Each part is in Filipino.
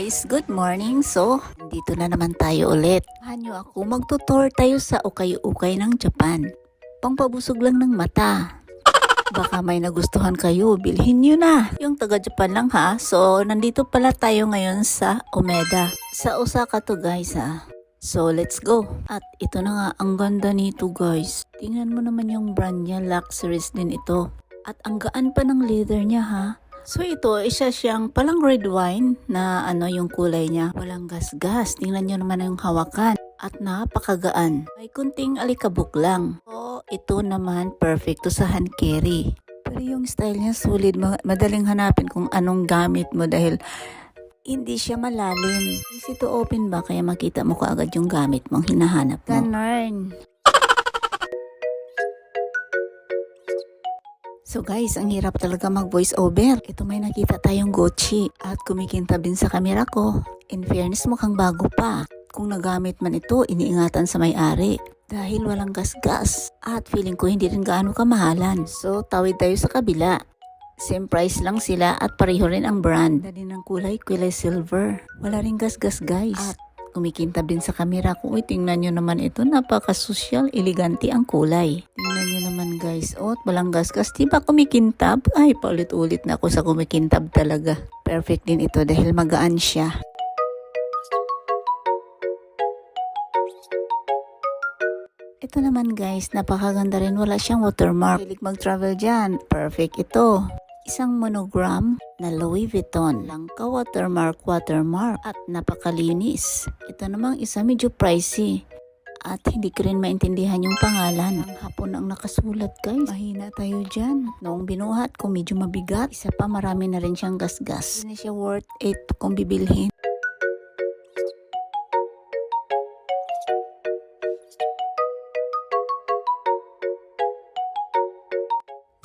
guys, good morning. So, dito na naman tayo ulit. Hanyo ako, magtutour tayo sa ukay-ukay ng Japan. Pangpabusog lang ng mata. Baka may nagustuhan kayo, bilhin nyo na. Yung taga-Japan lang ha. So, nandito pala tayo ngayon sa Umeda. Sa Osaka to guys ha. So, let's go. At ito na nga, ang ganda nito guys. Tingnan mo naman yung brand niya, luxuries din ito. At ang gaan pa ng leather niya ha. So ito, isa siyang palang red wine na yung kulay niya. Walang gas-gas. Tingnan nyo naman yung hawakan. At napakagaan. May kunting alikabok lang. So ito naman perfect to sa hand carry. Pero yung style niya sulit. Madaling hanapin kung anong gamit mo dahil hindi siya malalim. Easy to open ba? Kaya makita mo kaagad yung gamit mong hinahanap mo. Ganon. So guys, ang hirap talaga mag voice over. Ito may nakita tayong Gucci at kumikintab din sa kamera ko. In fairness, mukhang bago pa. Kung nagamit man ito, iniingatan sa may-ari. Dahil walang gas-gas. At feeling ko hindi rin gaano kamahalan. So tawid tayo sa kabila. Same price lang sila at pareho rin ang brand. Dali ng kulay silver. Wala rin gas-gas guys. At kumikintab din sa kamera ko. Uy, tingnan nyo naman ito. Napaka-social, elegante ang kulay. Tingnan nyo naman guys. Oh, walang gas-gas. Diba kumikintab? Ay, paulit-ulit na ako sa kumikintab talaga. Perfect din ito dahil magaan siya. Ito naman guys, napakaganda rin. Wala siyang watermark. Hilig mag-travel dyan. Perfect ito. Isang monogram na Louis Vuitton. Langka watermark at napakalinis. Ito namang isa medyo pricey. At hindi ko rin maintindihan yung pangalan. Ang hapon ang nakasulat guys. Mahina tayo dyan. Noong binuhat ko medyo mabigat. Isa pa marami na rin siyang gas-gas. Hindi siya worth it kung bibilhin.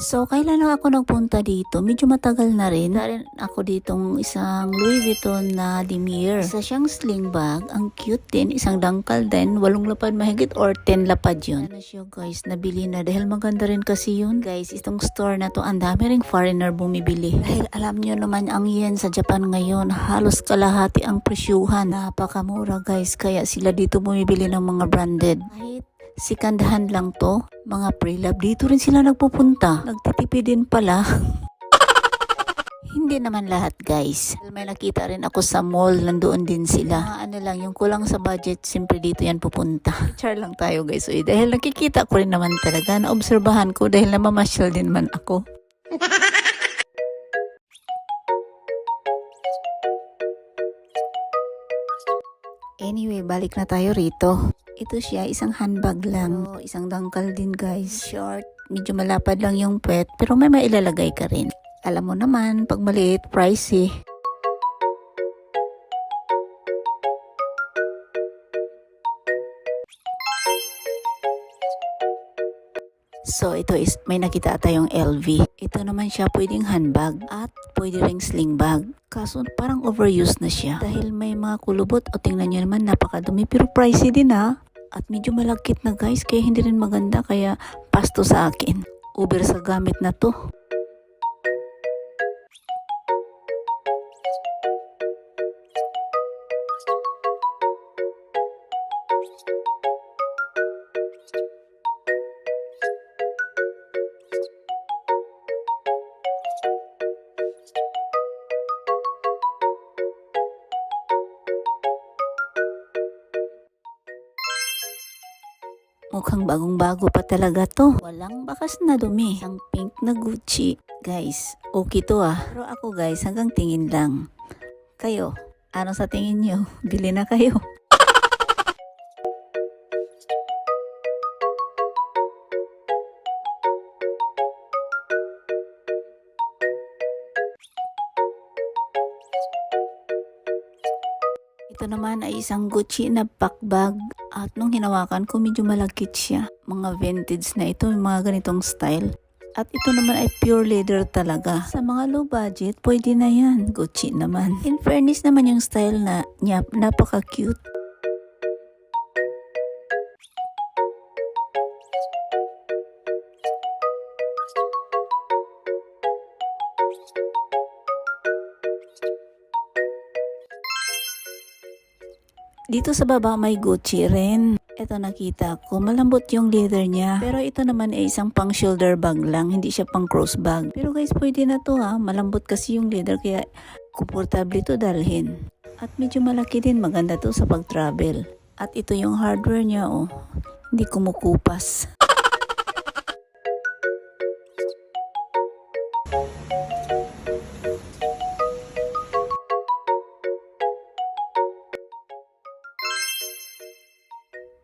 So, kailan lang ako nagpunta dito? Medyo matagal na rin. Darin ako ditong isang Louis Vuitton na Demier. Isa siyang sling bag. Ang cute din. Isang dangkal din. 8 lapad mahigit or 10 lapad yun. Ano siya guys? Nabili na. Dahil maganda rin kasi yun. Guys, itong store na to, ang dami ring foreigner bumibili. Dahil alam nyo naman ang yen sa Japan ngayon. Halos kalahati ang presyuhan. Napakamura guys. Kaya sila dito bumibili ng mga branded. Kahit sikandahan lang to, mga pre-love, dito rin sila nagpupunta. Nagtitipid din pala. Hindi naman lahat guys. May nakita rin ako sa mall, nandoon din sila. Ano lang, yung kulang sa budget, siyempre dito yan pupunta. Char lang tayo guys. Uy, dahil nakikita ko rin naman talaga, naobserbahan ko dahil namamasyal din man ako. Anyway, balik na tayo rito. Ito siya, isang handbag lang. So, isang dangkal din guys. Short, medyo malapad lang yung puwet, pero may mailalagay ka rin. Alam mo naman, pag maliit, pricey. So, ito is, may nakita tayong LV. Ito naman siya pwedeng handbag at pwede ring sling bag. Kaso parang overused na siya. Dahil may mga kulubot o tingnan nyo naman napakadumi pero pricey din ha. At medyo malagkit na guys kaya hindi rin maganda kaya pasto sa akin. Uber sa gamit na to. Mukhang bagong-bago pa talaga to. Walang bakas na dumi. Ang pink na Gucci. Guys, okay to ah. Pero ako guys, hanggang tingin lang. Kayo, ano sa tingin nyo? Bili na kayo. Ito naman ay isang Gucci na pack bag at nung hinawakan ko medyo malagkit siya. Mga vintage na ito, yung mga ganitong style. At ito naman ay pure leather talaga. Sa mga low budget, pwede na yan. Gucci naman. In fairness naman yung style na niya, napaka-cute. Dito sa baba may Gucci rin. Ito nakita ko, malambot yung leather niya. Pero ito naman ay isang pang shoulder bag lang, hindi siya pang cross bag. Pero guys, pwede na to ha. Malambot kasi yung leather kaya komportable to dalhin. At medyo malaki din, maganda to sa pag-travel. At ito yung hardware niya oh. Hindi kumukupas.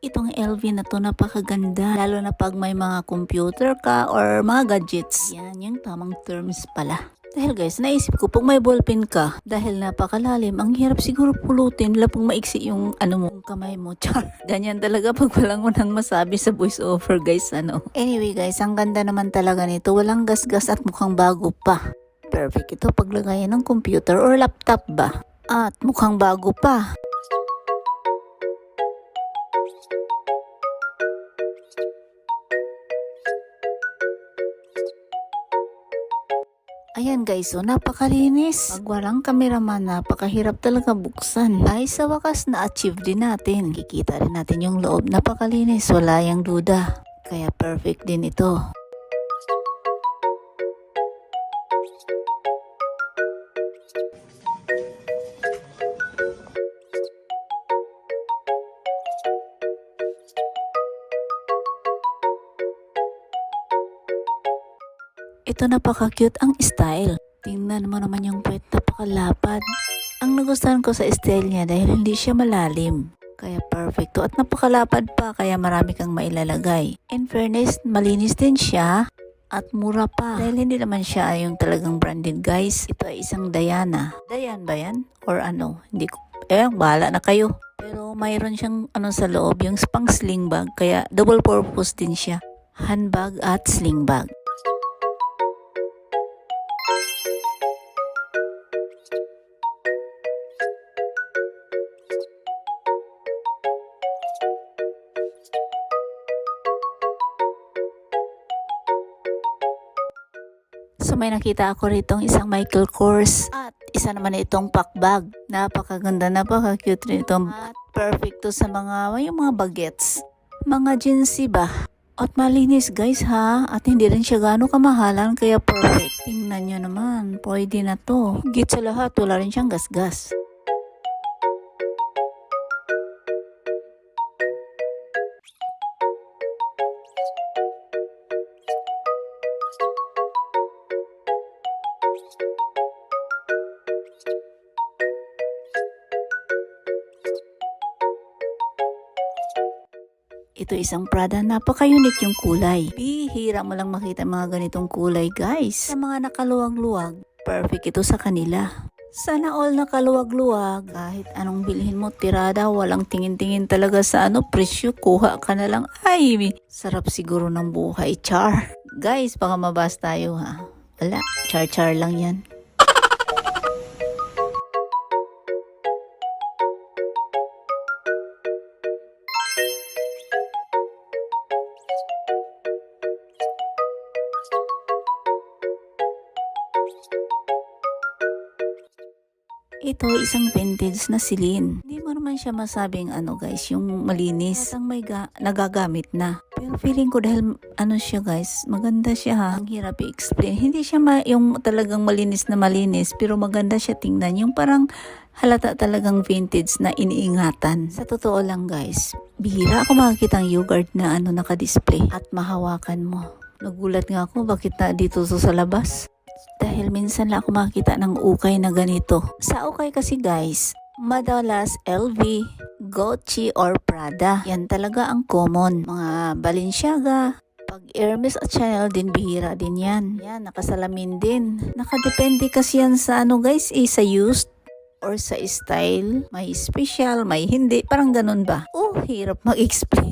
Itong LV na to napakaganda, lalo na pag may mga computer ka or mga gadgets. Yan yung tamang terms pala. Dahil guys, naisip ko pag may ballpen ka, dahil napakalalim, ang hirap siguro pulutin lalo pag maiksi yung yung kamay mo. Char. Ganyan talaga pag walang unang masabi sa voice over guys. Anyway guys, ang ganda naman talaga nito. Walang gasgas at mukhang bago pa. Perfect ito paglagayan ng computer or laptop ba. At mukhang bago pa. Ayan guys, so napakalinis. Pag walang kameraman, napakahirap talaga buksan. Ay sa wakas na-achieve din natin. Kikita rin natin yung loob. Napakalinis, wala yang duda. Kaya perfect din ito. Ito napaka-cute ang style. Tingnan mo naman yung puwet, napakalapad. Ang nagustuhan ko sa style niya dahil hindi siya malalim. Kaya perfecto at napakalapad pa kaya marami kang mailalagay. In fairness, malinis din siya at mura pa. Dahil hindi naman siya yung talagang branded guys. Ito ay isang Diana. Diane ba yan? Or ano? Hindi ko. Bahala na kayo. Pero mayroon siyang sa loob, yung pang sling bag. Kaya double purpose din siya. Handbag at sling bag. So may nakita ako ritong isang Michael Kors at isa naman itong pack bag. Napakaganda, napaka-cute rin ito. At perfect to sa yung mga bagets. Mga jeansy ba? At malinis guys ha. At hindi rin siya gaano kamahalan kaya perfect. Tingnan nyo naman, pwede na to. Higit sa lahat, wala rin siyang gasgas. Ito isang Prada, napaka-unique yung kulay. Bihira mo lang makita mga ganitong kulay guys. Sa mga nakaluwag-luwag, perfect ito sa kanila. Sana all nakaluwag-luwag, kahit anong bilhin mo tirada, walang tingin-tingin talaga sa presyo, kuha ka na lang. Ay, sarap siguro ng buhay, char. Guys, baka mabas tayo ha. Wala, char-char lang yan. Ito isang vintage na silin. Hindi mo naman siya masabing guys, yung malinis. Ang may nagagamit na. Pero feeling ko dahil siya guys, maganda siya ha. Ang hirap i-explain. Hindi siya yung talagang malinis na malinis, pero maganda siya tingnan. Yung parang halata talagang vintage na iniingatan. Sa totoo lang guys, bihira ako makakita ang yogurt na naka-display at mahawakan mo. Nagulat nga ako bakit na dito sa labas. Dahil minsan lang ako makakita ng ukay na ganito. Sa ukay kasi guys, madalas LV, Gucci or Prada. Yan talaga ang common. Mga Balenciaga, pag Hermes at Chanel din, bihira din yan. Yan, nakasalamin din. Nakadepende kasi yan sa guys, sa used or sa style. May special, may hindi. Parang ganun ba? Hirap mag-explain.